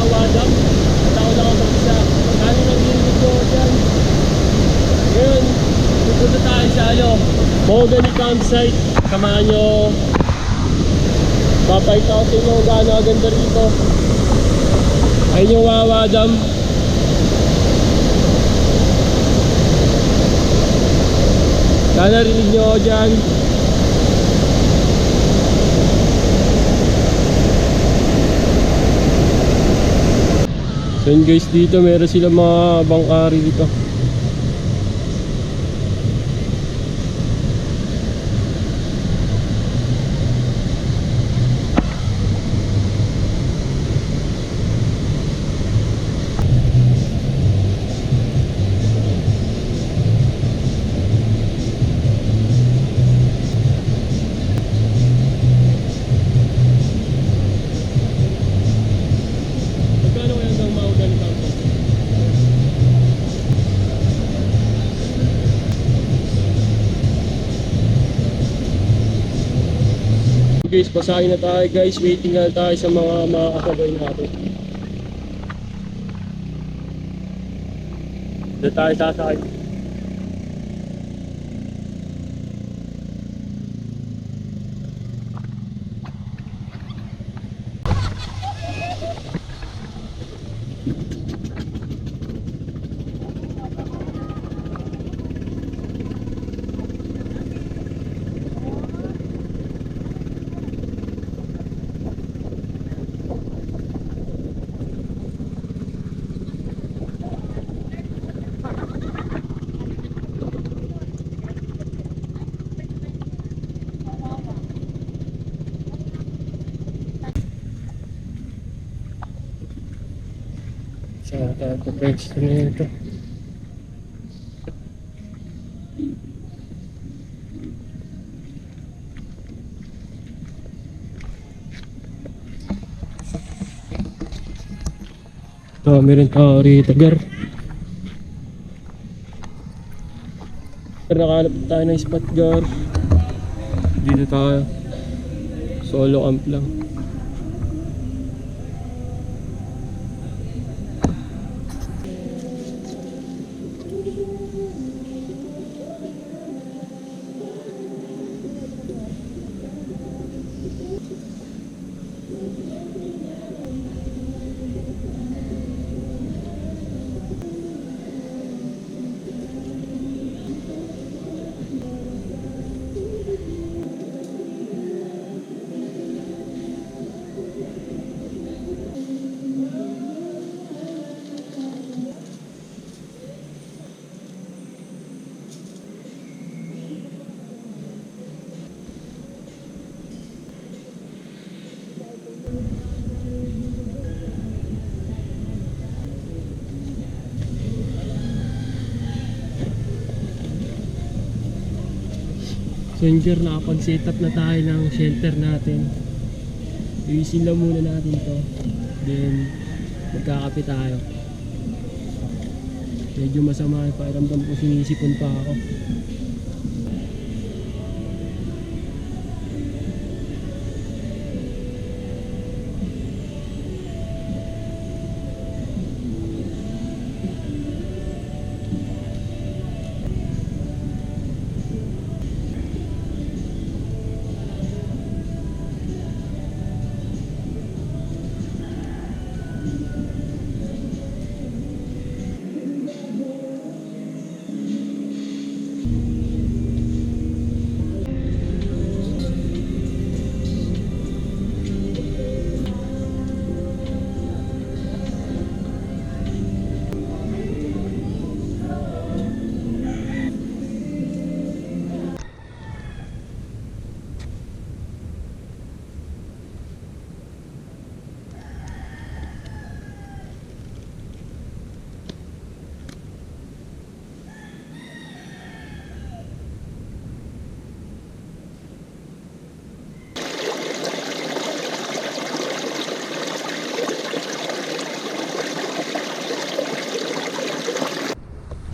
Wawa Dam. At ako lang ang mag-isa. Kami nag-inig ko dyan. Ngayon, pupunta tayo sa Mahogany Campsite. Samahan nyo. Papayta ko sa inyo kung gaano aganda rito. Ayun yung Wawa Dam. Sana rinig nyo ako dyan. So yun guys, dito meron silang mga bangkari dito. Guys, basahin na tayo guys, waiting na tayo sa mga kasabay natin. Dito tayo sasakay. Saan tayo pag-register na ito? Ito, meron tao rito, gar. Nakahanap tayo ng spot, gar. Dito tayo. Solo camp lang. So yun, nakapag-set up na tayo ng shelter natin. Iisin lang muna natin to. Then magkakape tayo. Medyo masama yung pakiramdam ko, sinisipon pa ako.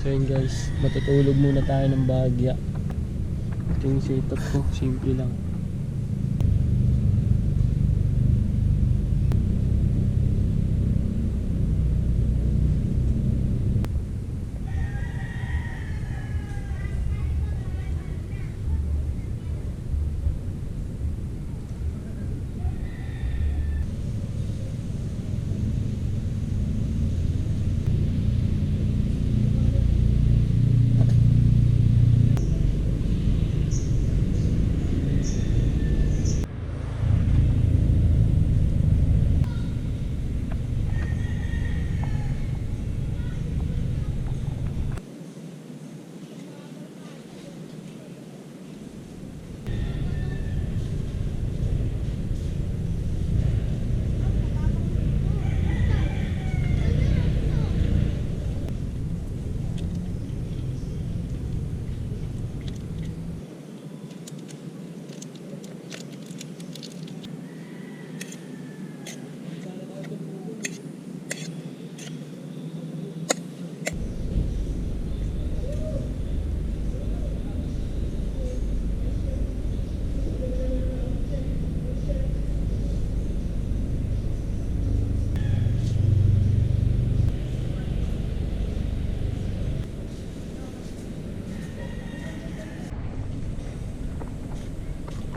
So yun guys, matutulog muna tayo ng bahagya. Ito yung setup ko, simple lang.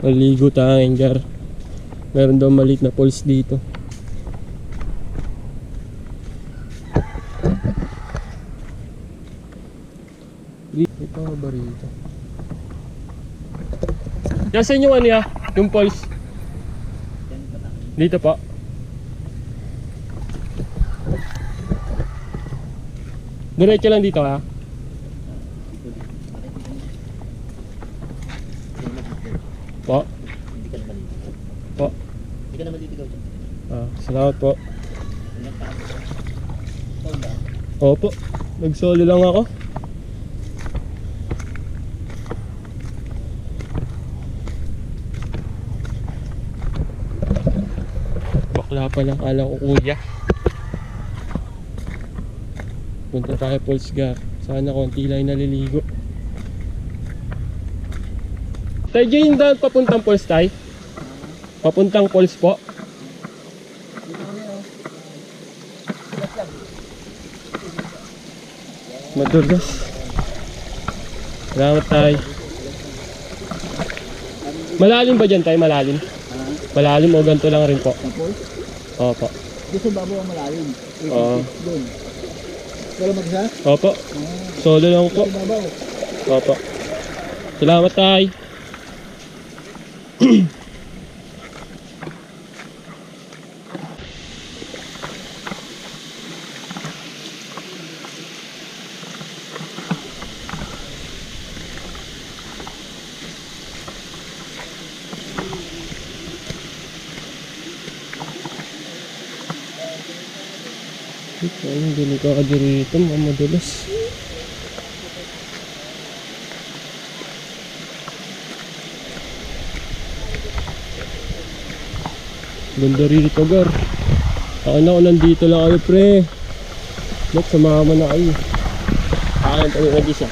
Maligo tayo, Gar. Meron daw maliit na pools dito. May pa ba rito? Nasaan yung ano ya? Yung pools? Dito pa. Diretso lang dito ha? Po? Hindi ka naman dito. Po? Hindi ka naman dito dyan. Salamat po. Ilang taon ka? Taon ba? Opo, nag-solo lang ako. Bakla pa lang, kala ko kuya. Punta tayo Pools Gar. Sana konti lang yung naliligo. Tayo dyan yung daan papuntang Pools tayo. Papuntang Pools po. Madulas. Salamat tayo. Malalim ba dyan tayo? Malalim? Malalim o ganito lang rin po? Tapos? Opo. Gusto babaw ang malalim. Oo. Doon. Wala mag-isa? Opo. Solo lang po. Gusto babaw. Opo. Salamat tayo. Ito yung delikado rito, mamadulas. Ganda rito, Gar. Akin ako nandito lang kayo, pre. Ba't sumama na kayo? Akin tayo nag-isa.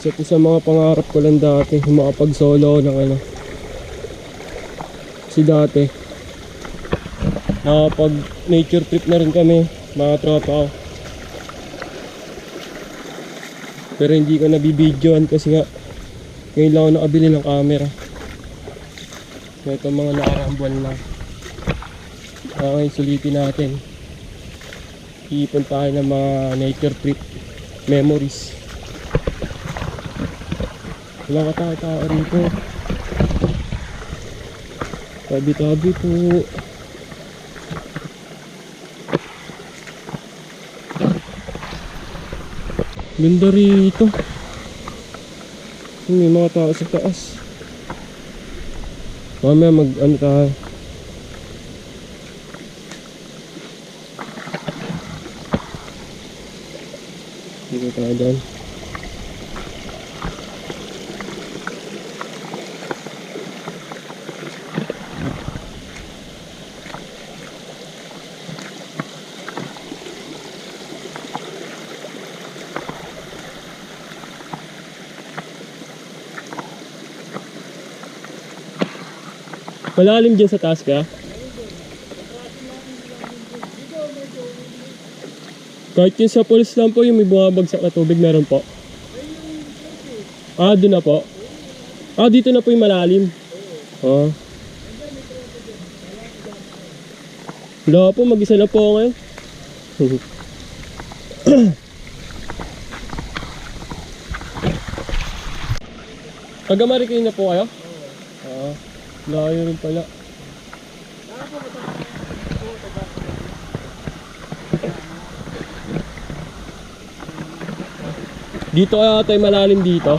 Isa po sa mga pangarap ko lang dati, makapag-solo ng ano. Kasi dati, nakapag nature trip na rin kami, mga tropa ko. Pero hindi ko nabibidyoan kasi nga, ngayon lang ako nakabili ng camera. Ito mga nakaraang buwan lang. Ngayon sulitin natin. Iipon tayo ng mga nature trip memories. Walang katao-tao rito. Tabi-tabi po. Ganda rito. May mga tao sa taas. Mamaya mag-ano tayo. Dito tayo doon. Malalim dyan sa taas ka? Kahit yung sa pools lang po, yung may bumabagsak na tubig, meron po. Ah, doon na po. Ah, dito na po yung malalim. Ah. Wala po, mag-isa na po ako ngayon. Taga-Mari kayo na po kayo? Ah. Layo rin pala. Dito kaya tayo malalim dito.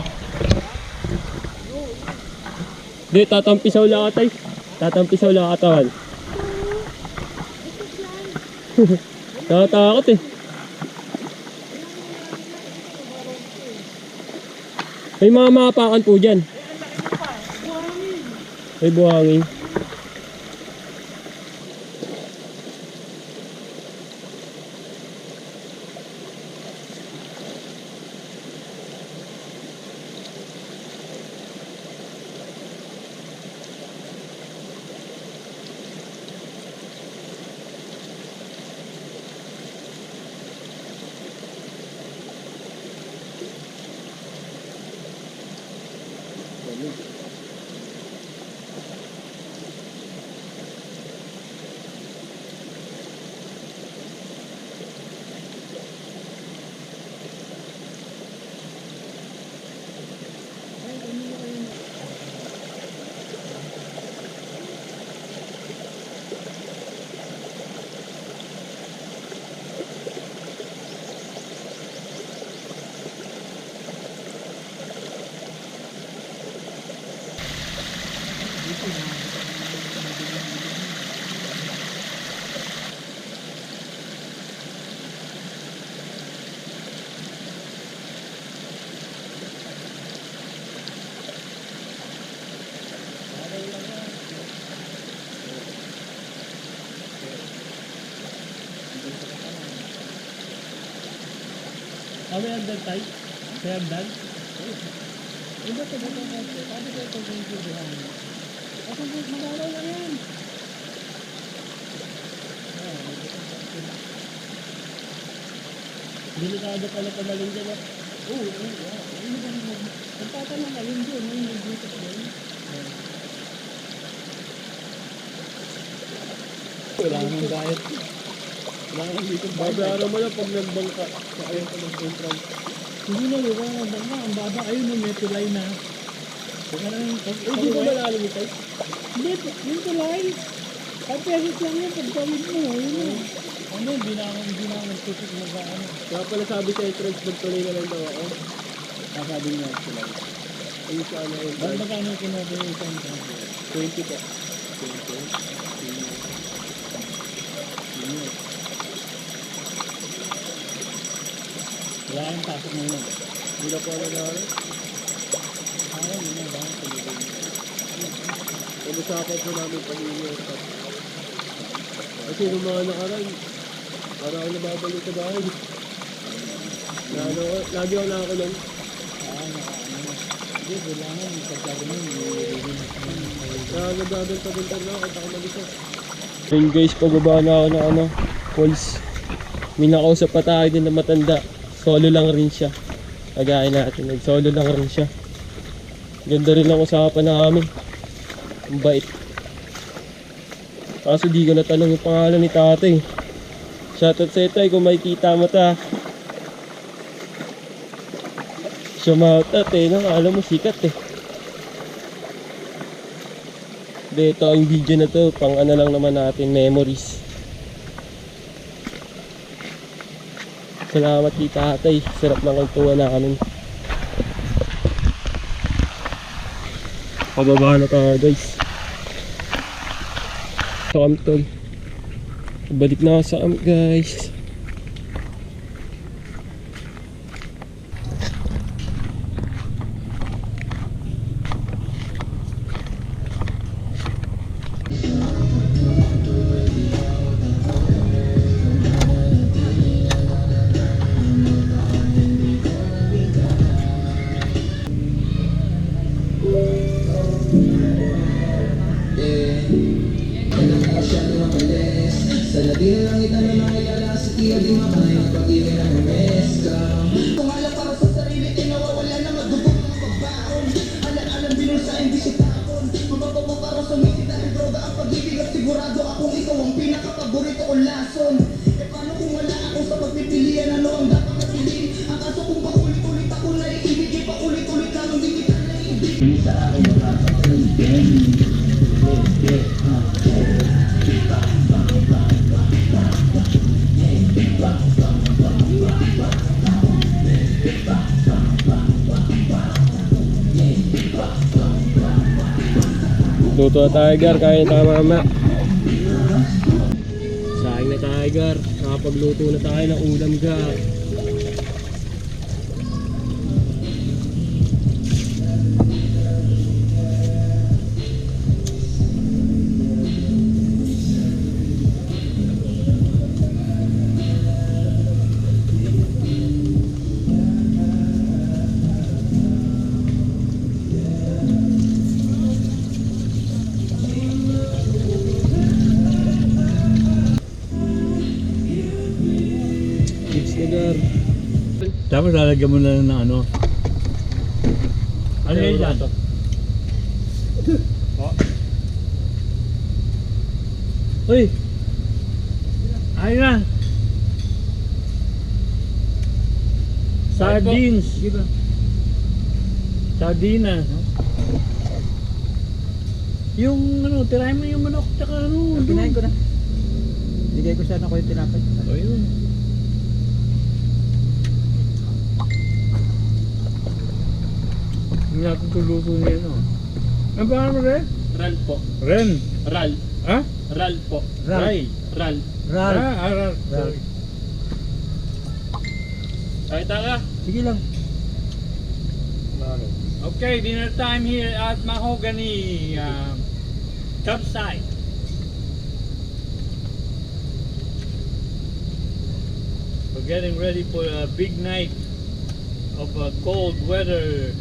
Hindi, tatampisaw lang tayo. Tatampisaw lang katawan. Nakatakot eh. May mga mapakan po dyan. May buhangin. solo. Kami hagdan tayo? Kaya hagdan? Iba ito, ito, ito. Paano ko ito pinagsibuhan? Ako po, mag-araw na yan. Delikado pala pamaling dyan ah. Oo, oo. Ano ba naman? Nagtatanong ka yun doon, yung nag-usap doon. Wala nang diet. Wala nang dito. Babayaran mo lang pag nagbangka. Kaya ka mag-entrance. Hindi na, wala nang bangka. Ang baba, ayun na, may tulay na. Kung ano yung Hindi ko malalim ito. Hindi, yung tulay. 5 pesos lang yun, pagkawin mo, yun na. Ano, hindi na ako nagtusok mag-ano. Kaya pala sabi sa entrance, magtuloy na lang daw ako. Sabi niya, tulay. Ano sa ano Ba't entrance? magkano yung kinabi yung isang tanong? 20 po. Wala kang pasok na yun. Hindi na po ano na ano. Ayaw mo na, bakit tulad Pag-usapan po namin pag-iingat. Kasi nung mga nakaraan, para ako nababalik sa bahay. Na ano, lagi ako nakakulong. nakaano. Hindi, wala nga, yung pagkagano yun. Kaya nagagantag-antag na ako, ako mag-isa. Yun guys, pababa na ako ng ano, falls. May nakausap pa tayo din na matanda. Solo lang rin siya. Kagaya natin, nag-solo lang rin siya. Ganda rin ang usapan namin. Ang bait. Kaso di ko natanong yung pangalan ni tatay. Shoutout sa ito kung makikita mo ta. Shoutout no? Alam mo sikat Ito ang video na to, pang ano lang naman natin, memories. Salamat kay tatay, sarap ng kwentuhan namin. Pababa na tayo guys. Sa Kamtol. Balik na ako sa guys. Luto na tiger, kain tayo mama. Saing na tiger, nakapagluto na tayo ng ulam gar. Tapos lalagyan mo na ng ano. Ano yun dyan? Uy! Ayun na! Sardines! Sardinas. Yung ano, tirahin mo yung manok tsaka ano. Kinain ko na. Bigay ko sana ko yung tinapay. Ayun. Hindi natin tuluto niya, no? Ano ba mo, Ren? Ral po. Ren? Ral. Ha? Ral po. Ray. Ral. Ral. Ral. Ral. Kahit ka. Sige lang. Okay, dinner time here at Mahogany campsite. We're getting ready for a big night of cold weather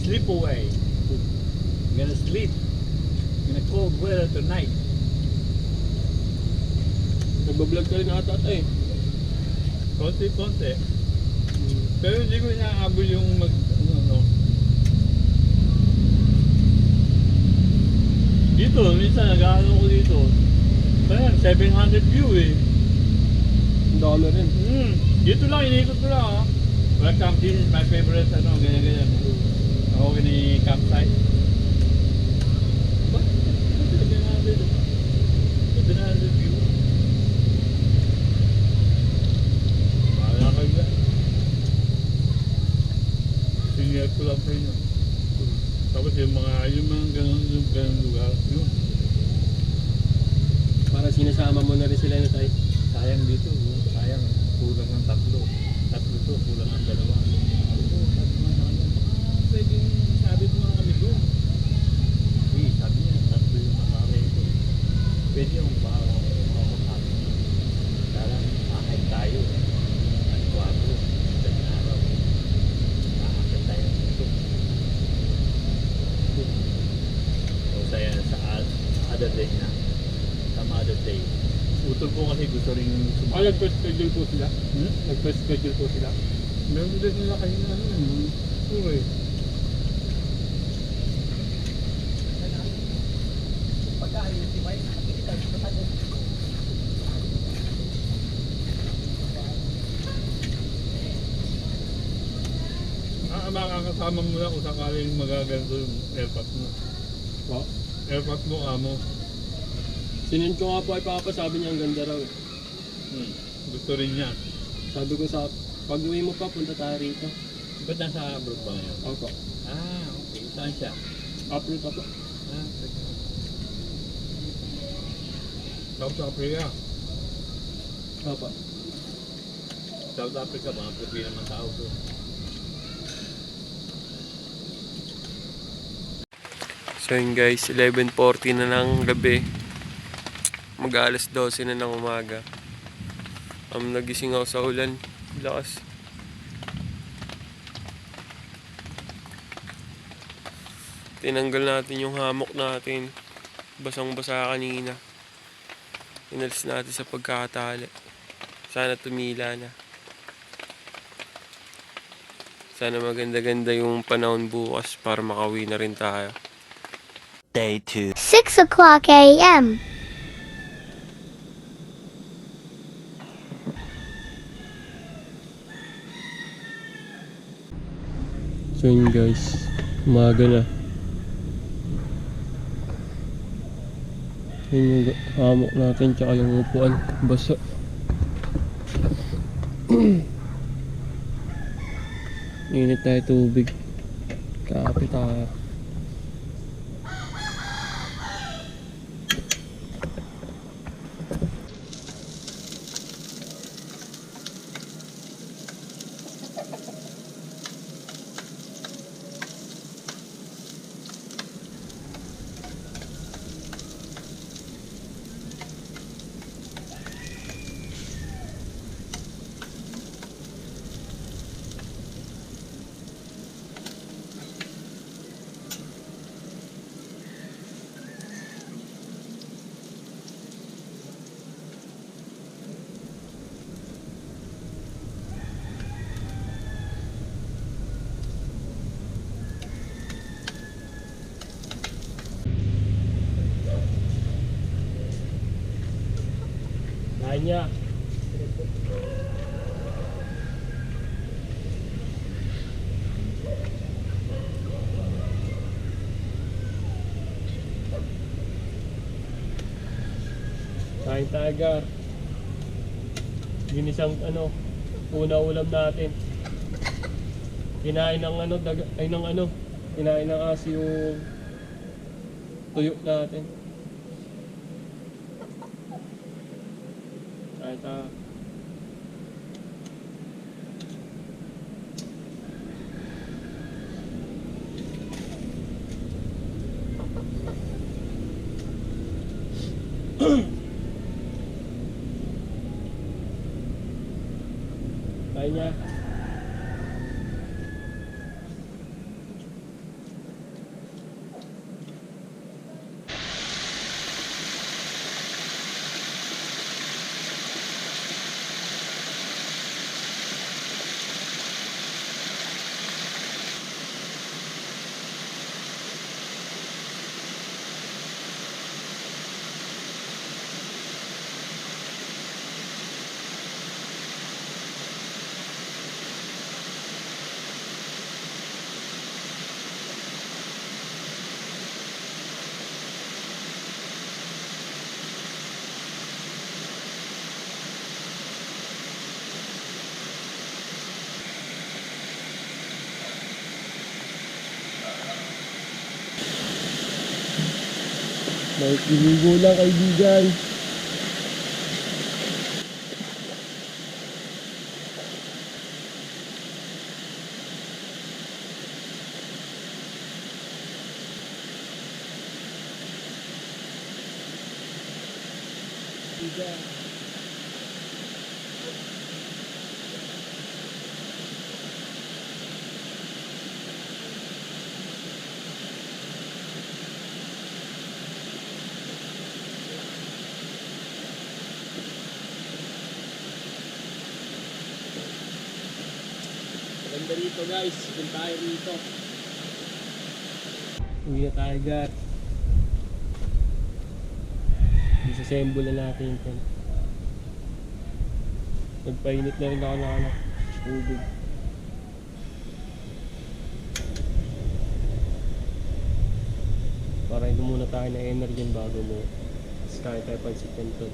sleepaway. We're gonna sleep in a cold weather tonight. Nagbablog ka rin ata eh. Konti-konti. Pero hindi ko inaabol yung ano. Dito, minsan nag-ano ko dito. Parang 700 view eh. Ang dami rin. Dito lang, inikot ko lang ah. Welcome, this is my favorite, ano, ganyan-ganyan. Ako gani campsite. Ba? 700 view. Wala kayo ba? Siniyat ko lang sa inyo. Tapos yung mga ganun lugar, yun. Para sinasama mo na rin sila na tayo. Sayang dito, sayang. Kulang ng tatlo. Tatlo to, kulang ng dalawa. Pwedeng sabit mo kami doon. Eh, sabi niya, tatlo yung nakakay ko. Pwede yung makakasabi niya. Kala, kahit tayo. At 4, isang araw. Makakay tayo dito. So, saya sa other day na. Some other day. Utol ko kasi gusto rin Ah, nag-schedule po sila? Nag-schedule po sila? Meron din nila kayo na ano. Uy. Makakasama mo na kung sakaling magaganto yung airpot mo. Po? Airpot mo, amo. Sinend ko nga po ay Papa, sabi niya ang ganda raw. Gusto rin niya. Sabi ko sa pag-uwi mo pa, punta tayo rito. Ba't nasa abroad ba ngayon? Opo. Ah, okay. Saan siya? Upload ako. Ah, sige. South Africa. Opo. South Africa, mga Pilipino naman tao doon. So yun guys, 11:40 na ng gabi. Mag-alas 12 na ng umaga. Nagising ako sa ulan. Lakas. Tinanggal natin yung hammock natin. Basang-basa kanina. Inalis natin sa pagkakatali. Sana tumila na. Sana maganda-ganda yung panahon bukas para makauwi na rin tayo. Day 2. 6 o'clock a.m. So yun guys, umaga na. Yun yung hammock natin tsaka yung upuan, basa. Init tayo tubig. Kape tayo. niya. Kain tayo, Gar. Ginisang una ulam natin. Kinain ng kinain ng aso yung tuyo natin. Kain tayo. Kain niya. May piligo lang, kaibigan. Ganda rito, guys. Punta tayo rito. Uwi na tayo, Gar. Disassemble na natin ito. Nagpainit na rin ako ng tubig. Para ito muna tayo na energy bago mo. Tapos kaya tayo pansit nito.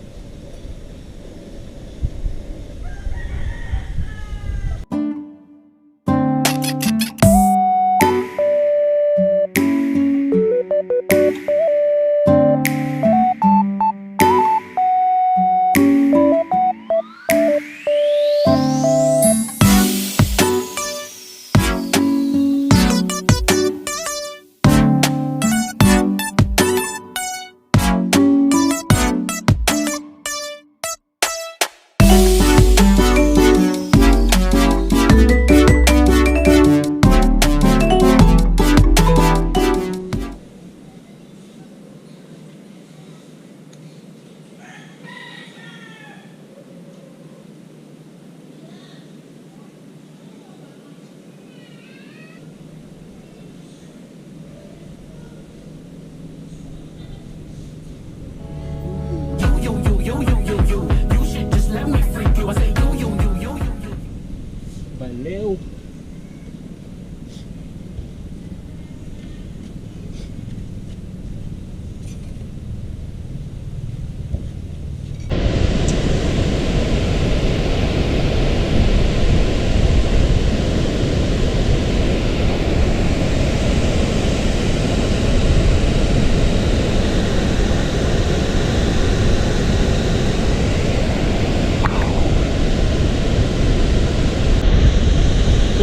Baliw.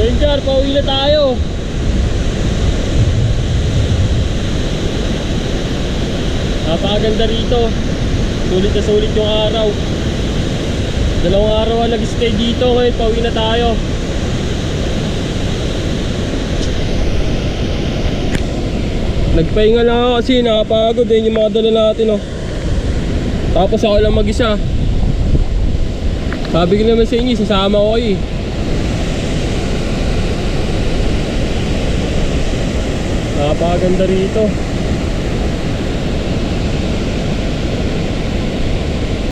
Ranger, pauwi na tayo. Napakaganda rito. Sulit na sulit yung araw. 2 araw ang nag-stay dito. Ngayon pauwi na tayo. Nagpahinga lang ako kasi nakapagod din yung mga dala natin, oh. Tapos ako lang mag-isa. Sabi ko naman sa inyo, sasama ko kayo, eh. Napakaganda rito.